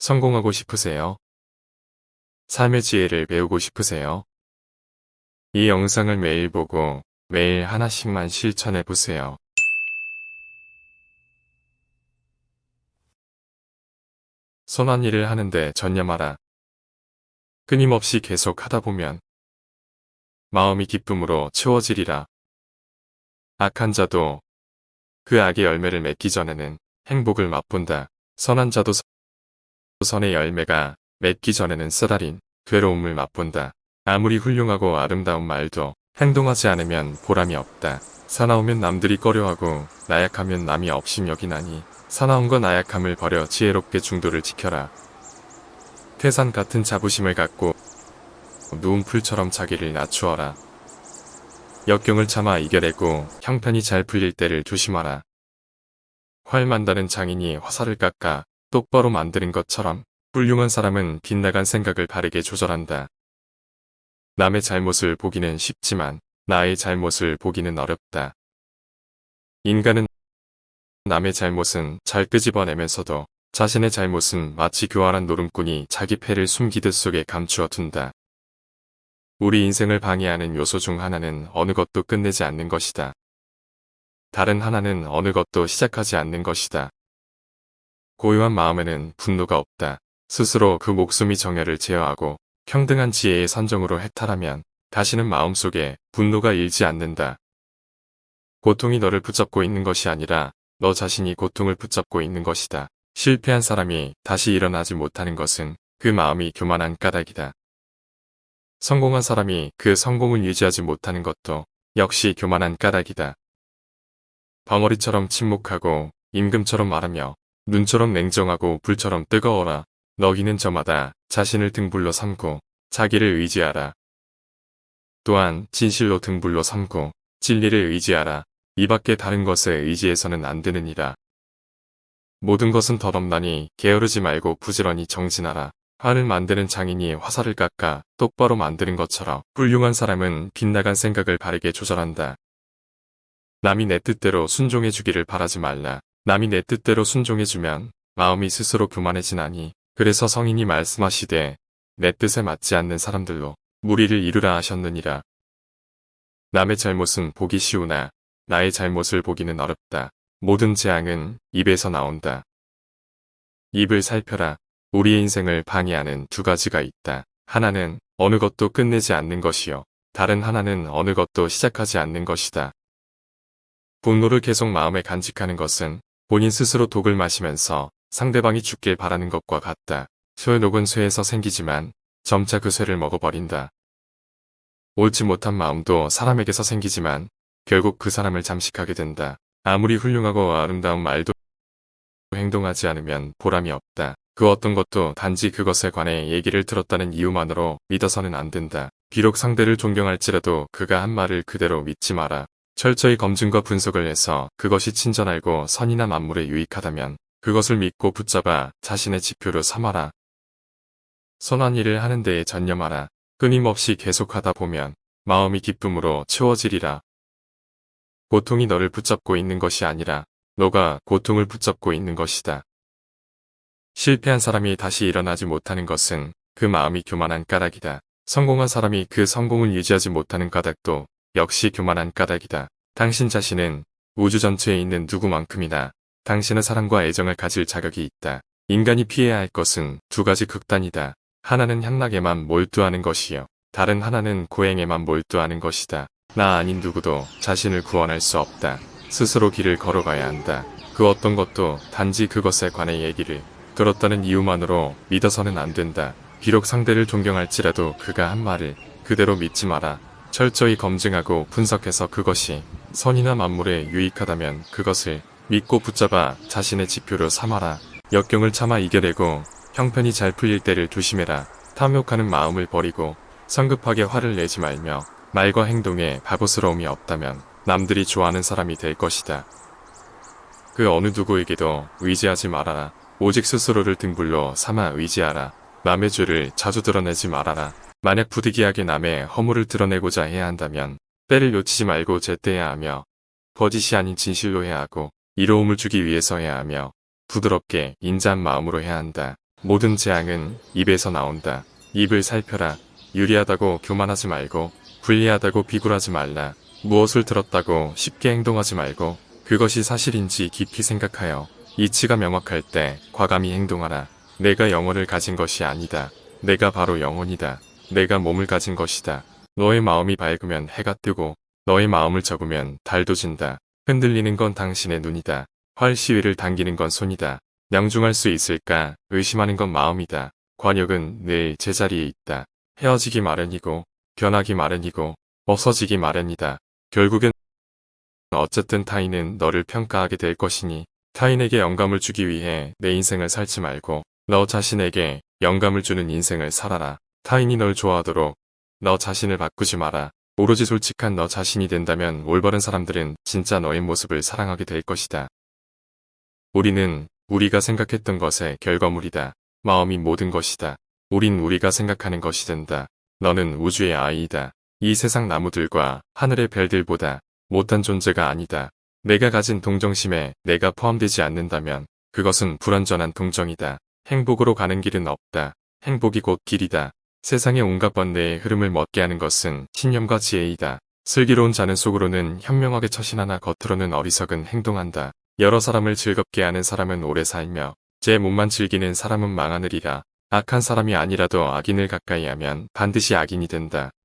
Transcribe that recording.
성공하고 싶으세요? 삶의 지혜를 배우고 싶으세요? 이 영상을 매일 보고 매일 하나씩만 실천해 보세요. 선한 일을 하는데 전념하라. 끊임없이 계속 하다 보면 마음이 기쁨으로 채워지리라. 악한 자도 그 악의 열매를 맺기 전에는 행복을 맛본다. 선한 자도 선의 열매가 맺기 전에는 쓰라린 괴로움을 맛본다. 아무리 훌륭하고 아름다운 말도 행동하지 않으면 보람이 없다. 사나우면 남들이 꺼려하고 나약하면 남이 업심여기나니 사나움과 나약함을 버려 지혜롭게 중도를 지켜라. 태산 같은 자부심을 갖고 누운 풀처럼 자기를 낮추어라. 역경을 참아 이겨내고 형편이 잘 풀릴 때를 조심하라. 활 만다는 장인이 화살을 깎아 똑바로 만드는 것처럼 훌륭한 사람은 빗나간 생각을 바르게 조절한다. 남의 잘못을 보기는 쉽지만 나의 잘못을 보기는 어렵다. 인간은 남의 잘못은 잘 끄집어내면서도 자신의 잘못은 마치 교활한 노름꾼이 자기 패를 숨기듯 속에 감추어 둔다. 우리 인생을 방해하는 요소 중 하나는 어느 것도 끝내지 않는 것이다. 다른 하나는 어느 것도 시작하지 않는 것이다. 고요한 마음에는 분노가 없다. 스스로 그 목숨이 정열을 제어하고 평등한 지혜의 선정으로 해탈하면 다시는 마음속에 분노가 일지 않는다. 고통이 너를 붙잡고 있는 것이 아니라 너 자신이 고통을 붙잡고 있는 것이다. 실패한 사람이 다시 일어나지 못하는 것은 그 마음이 교만한 까닭이다. 성공한 사람이 그 성공을 유지하지 못하는 것도 역시 교만한 까닭이다. 벙어리처럼 침묵하고 임금처럼 말하며 눈처럼 냉정하고 불처럼 뜨거워라. 너희는 저마다 자신을 등불로 삼고 자기를 의지하라. 또한 진실로 등불로 삼고 진리를 의지하라. 이 밖에 다른 것에 의지해서는 안 되느니라. 모든 것은 덧없나니 게으르지 말고 부지런히 정진하라. 활을 만드는 장인이 화살을 깎아 똑바로 만드는 것처럼 훌륭한 사람은 빗나간 생각을 바르게 조절한다. 남이 내 뜻대로 순종해 주기를 바라지 말라. 남이 내 뜻대로 순종해주면 마음이 스스로 교만해지나니 그래서 성인이 말씀하시되 내 뜻에 맞지 않는 사람들로 무리를 이루라 하셨느니라. 남의 잘못은 보기 쉬우나 나의 잘못을 보기는 어렵다. 모든 재앙은 입에서 나온다. 입을 살펴라. 우리의 인생을 방해하는 두 가지가 있다. 하나는 어느 것도 끝내지 않는 것이요. 다른 하나는 어느 것도 시작하지 않는 것이다. 분노를 계속 마음에 간직하는 것은 본인 스스로 독을 마시면서 상대방이 죽길 바라는 것과 같다. 쇠의 독은 쇠에서 생기지만 점차 그 쇠를 먹어버린다. 옳지 못한 마음도 사람에게서 생기지만 결국 그 사람을 잠식하게 된다. 아무리 훌륭하고 아름다운 말도 행동하지 않으면 보람이 없다. 그 어떤 것도 단지 그것에 관해 얘기를 들었다는 이유만으로 믿어서는 안 된다. 비록 상대를 존경할지라도 그가 한 말을 그대로 믿지 마라. 철저히 검증과 분석을 해서 그것이 친절하고 선이나 만물에 유익하다면 그것을 믿고 붙잡아 자신의 지표로 삼아라. 선한 일을 하는 데에 전념하라. 끊임없이 계속하다 보면 마음이 기쁨으로 채워지리라. 고통이 너를 붙잡고 있는 것이 아니라 너가 고통을 붙잡고 있는 것이다. 실패한 사람이 다시 일어나지 못하는 것은 그 마음이 교만한 까닭이다. 성공한 사람이 그 성공을 유지하지 못하는 까닭도 역시 교만한 까닭이다. 당신 자신은 우주 전체에 있는 누구만큼이나 당신의 사랑과 애정을 가질 자격이 있다. 인간이 피해야 할 것은 두 가지 극단이다. 하나는 향락에만 몰두하는 것이요. 다른 하나는 고행에만 몰두하는 것이다. 나 아닌 누구도 자신을 구원할 수 없다. 스스로 길을 걸어가야 한다. 그 어떤 것도 단지 그것에 관해 얘기를 들었다는 이유만으로 믿어서는 안 된다. 비록 상대를 존경할지라도 그가 한 말을 그대로 믿지 마라. 철저히 검증하고 분석해서 그것이 선이나 만물에 유익하다면 그것을 믿고 붙잡아 자신의 지표로 삼아라. 역경을 참아 이겨내고 형편이 잘 풀릴 때를 조심해라. 탐욕하는 마음을 버리고 성급하게 화를 내지 말며 말과 행동에 바보스러움이 없다면 남들이 좋아하는 사람이 될 것이다. 그 어느 누구에게도 의지하지 말아라. 오직 스스로를 등불로 삼아 의지하라. 남의 죄를 자주 드러내지 말아라. 만약 부득이하게 남의 허물을 드러내고자 해야 한다면 때를 놓치지 말고 제때해야 하며 거짓이 아닌 진실로 해야 하고 이로움을 주기 위해서 해야 하며 부드럽게 인자한 마음으로 해야 한다. 모든 재앙은 입에서 나온다. 입을 살펴라. 유리하다고 교만하지 말고 불리하다고 비굴하지 말라. 무엇을 들었다고 쉽게 행동하지 말고 그것이 사실인지 깊이 생각하여 이치가 명확할 때 과감히 행동하라. 내가 영혼을 가진 것이 아니다. 내가 바로 영혼이다. 내가 몸을 가진 것이다. 너의 마음이 밝으면 해가 뜨고 너의 마음을 적으면 달도 진다. 흔들리는 건 당신의 눈이다. 활 시위를 당기는 건 손이다. 양중할 수 있을까 의심하는 건 마음이다. 관역은 늘 제자리에 있다. 헤어지기 마련이고 변하기 마련이고 없어지기 마련이다. 결국엔 어쨌든 타인은 너를 평가하게 될 것이니 타인에게 영감을 주기 위해 내 인생을 살지 말고 너 자신에게 영감을 주는 인생을 살아라. 타인이 널 좋아하도록 너 자신을 바꾸지 마라. 오로지 솔직한 너 자신이 된다면 올바른 사람들은 진짜 너의 모습을 사랑하게 될 것이다. 우리는 우리가 생각했던 것의 결과물이다. 마음이 모든 것이다. 우린 우리가 생각하는 것이 된다. 너는 우주의 아이이다. 이 세상 나무들과 하늘의 별들보다 못한 존재가 아니다. 내가 가진 동정심에 내가 포함되지 않는다면 그것은 불완전한 동정이다. 행복으로 가는 길은 없다. 행복이 곧 길이다. 세상의 온갖 번뇌의 흐름을 멎게 하는 것은 신념과 지혜이다. 슬기로운 자는 속으로는 현명하게 처신하나 겉으로는 어리석은 행동한다. 여러 사람을 즐겁게 하는 사람은 오래 살며 제 몸만 즐기는 사람은 망하느리라. 악한 사람이 아니라도 악인을 가까이 하면 반드시 악인이 된다.